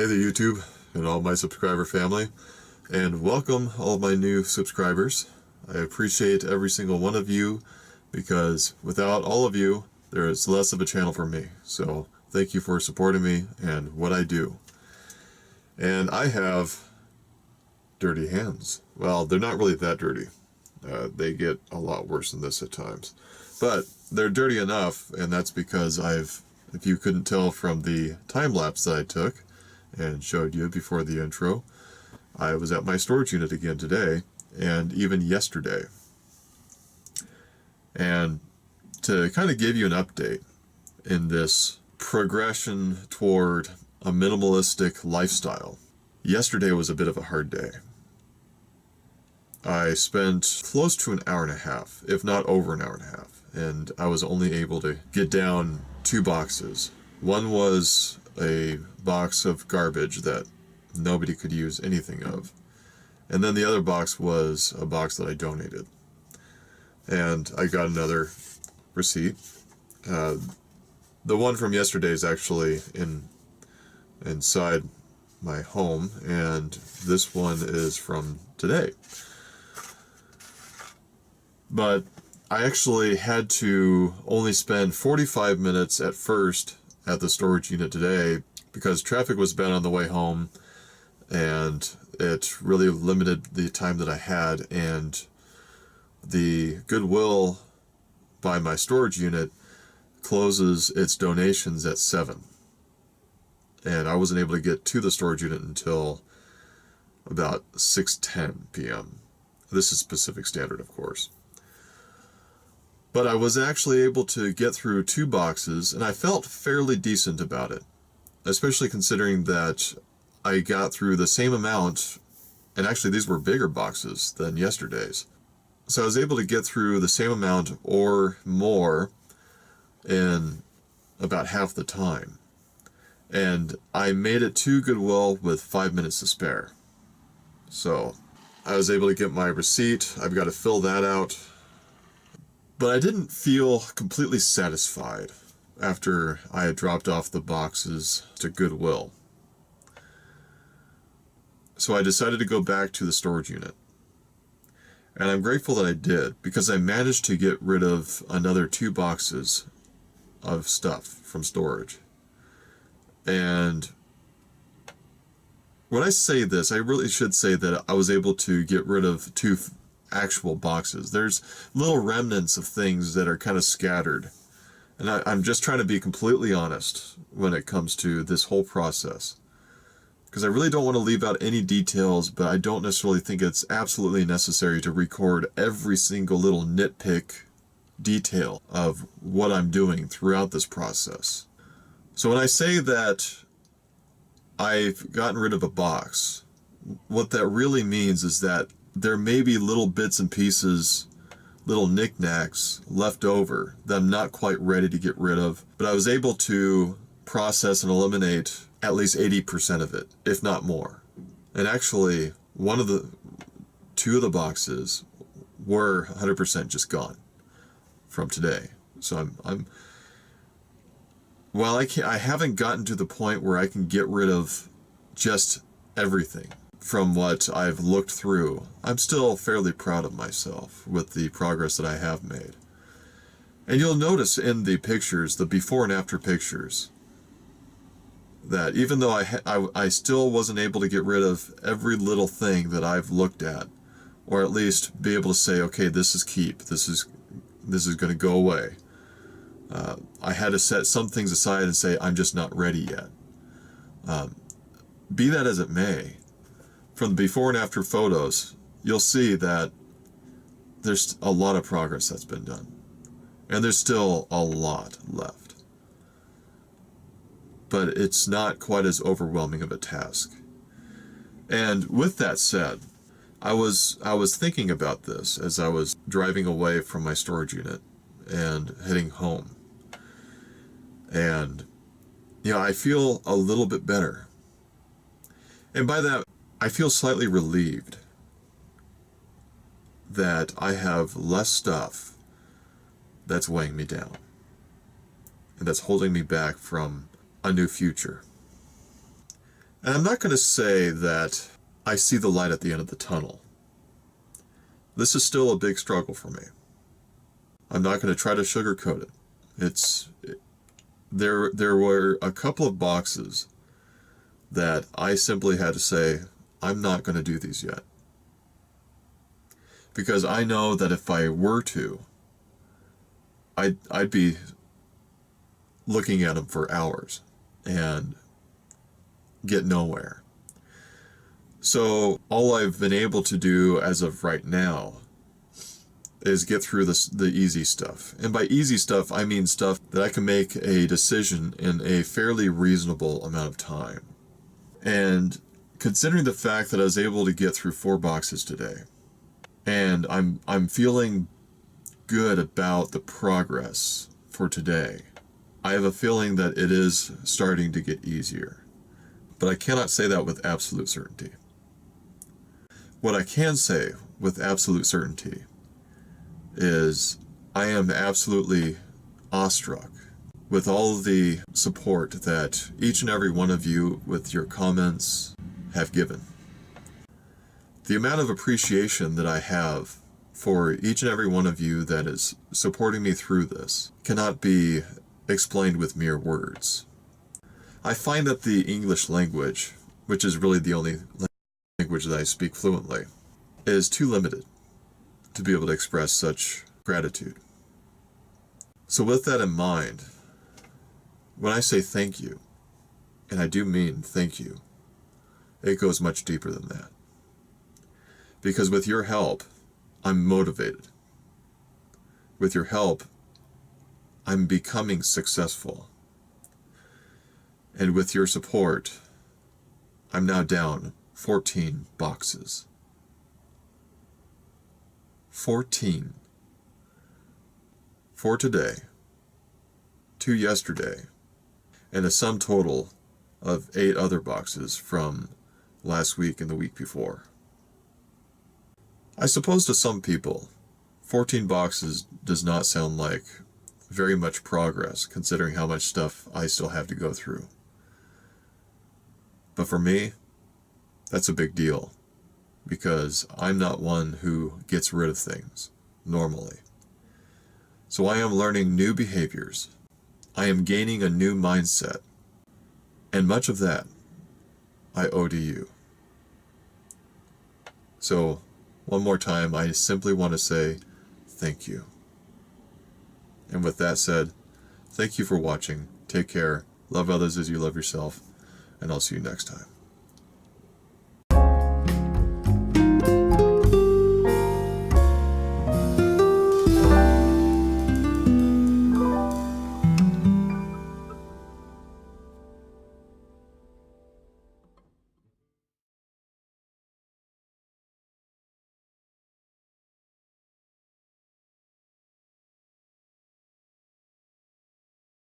Hey there, YouTube and all my subscriber family, and welcome all my new subscribers. I appreciate every single one of you because without all of you, there is less of a channel for me. So thank you for supporting me and what I do. And I have dirty hands. Well, they're not really that dirty. They get a lot worse than this at times. But they're dirty enough, and that's because if you couldn't tell from the time lapse that I took, and showed you before the intro, I was at my storage unit again today, and even yesterday. And to kind of give you an update in this progression toward a minimalistic lifestyle, yesterday was a bit of a hard day. I spent close to an hour and a half, if not over an hour and a half, and I was only able to get down 2 boxes. One was a box of garbage that nobody could use anything of. And then the other box was a box that I donated. And I got another receipt. The one from yesterday is actually inside my home, and this one is from today. But I actually had to only spend 45 minutes at first at the storage unit today because traffic was bad on the way home, and it really limited the time that I had, and the Goodwill by my storage unit closes its donations at 7, and I wasn't able to get to the storage unit until about 6:10 p.m. This is Pacific Standard, of course. But I was actually able to get through 2 boxes, and I felt fairly decent about it, especially considering that I got through the same amount, and actually these were bigger boxes than yesterday's. So I was able to get through the same amount or more in about half the time. And I made it to Goodwill with 5 minutes to spare. So I was able to get my receipt. I've got to fill that out. But I didn't feel completely satisfied after I had dropped off the boxes to Goodwill. So I decided to go back to the storage unit. And I'm grateful that I did, because I managed to get rid of another 2 boxes of stuff from storage. And when I say this, I really should say that I was able to get rid of 2 actual boxes. There's little remnants of things that are kind of scattered, and I'm just trying to be completely honest when it comes to this whole process, because I really don't want to leave out any details, but I don't necessarily think it's absolutely necessary to record every single little nitpick detail of what I'm doing throughout this process. So when I say that I've gotten rid of a box, what that really means is that there may be little bits and pieces, little knickknacks left over that I'm not quite ready to get rid of, but I was able to process and eliminate at least 80% of it, if not more. And actually, 2 of the boxes were 100% just gone from today. So while I haven't gotten to the point where I can get rid of just everything from what I've looked through, I'm still fairly proud of myself with the progress that I have made. And you'll notice in the pictures, the before and after pictures, that even though I still wasn't able to get rid of every little thing that I've looked at, or at least be able to say, okay, this is keep, this is going to go away. I had to set some things aside and say, I'm just not ready yet. Be that as it may, from the before and after photos, you'll see that there's a lot of progress that's been done. And there's still a lot left. But it's not quite as overwhelming of a task. And with that said, I was thinking about this as I was driving away from my storage unit and heading home. And, I feel a little bit better. And by that, I feel slightly relieved that I have less stuff that's weighing me down and that's holding me back from a new future. And I'm not going to say that I see the light at the end of the tunnel. This is still a big struggle for me. I'm not going to try to sugarcoat it. There were a couple of boxes that I simply had to say, I'm not going to do these yet. Because I know that if I were to, I'd be looking at them for hours and get nowhere. So all I've been able to do as of right now is get through the easy stuff. And by easy stuff, I mean stuff that I can make a decision in a fairly reasonable amount of time. And considering the fact that I was able to get through 4 boxes today, and I'm feeling good about the progress for today, I have a feeling that it is starting to get easier. But I cannot say that with absolute certainty. What I can say with absolute certainty is I am absolutely awestruck with all of the support that each and every one of you with your comments have given. The amount of appreciation that I have for each and every one of you that is supporting me through this cannot be explained with mere words. I find that the English language, which is really the only language that I speak fluently, is too limited to be able to express such gratitude. So with that in mind, when I say thank you, and I do mean thank you, it goes much deeper than that. Because with your help, I'm motivated. With your help, I'm becoming successful. And with your support, I'm now down 14 boxes. 14. 4 today, 2 yesterday, and a sum total of 8 other boxes from last week and the week before. I suppose to some people, 14 boxes does not sound like very much progress, considering how much stuff I still have to go through. But for me, that's a big deal, because I'm not one who gets rid of things normally. So I am learning new behaviors. I am gaining a new mindset. And much of that I owe to you. So, one more time, I simply want to say thank you. And with that said, thank you for watching. Take care. Love others as you love yourself. And I'll see you next time.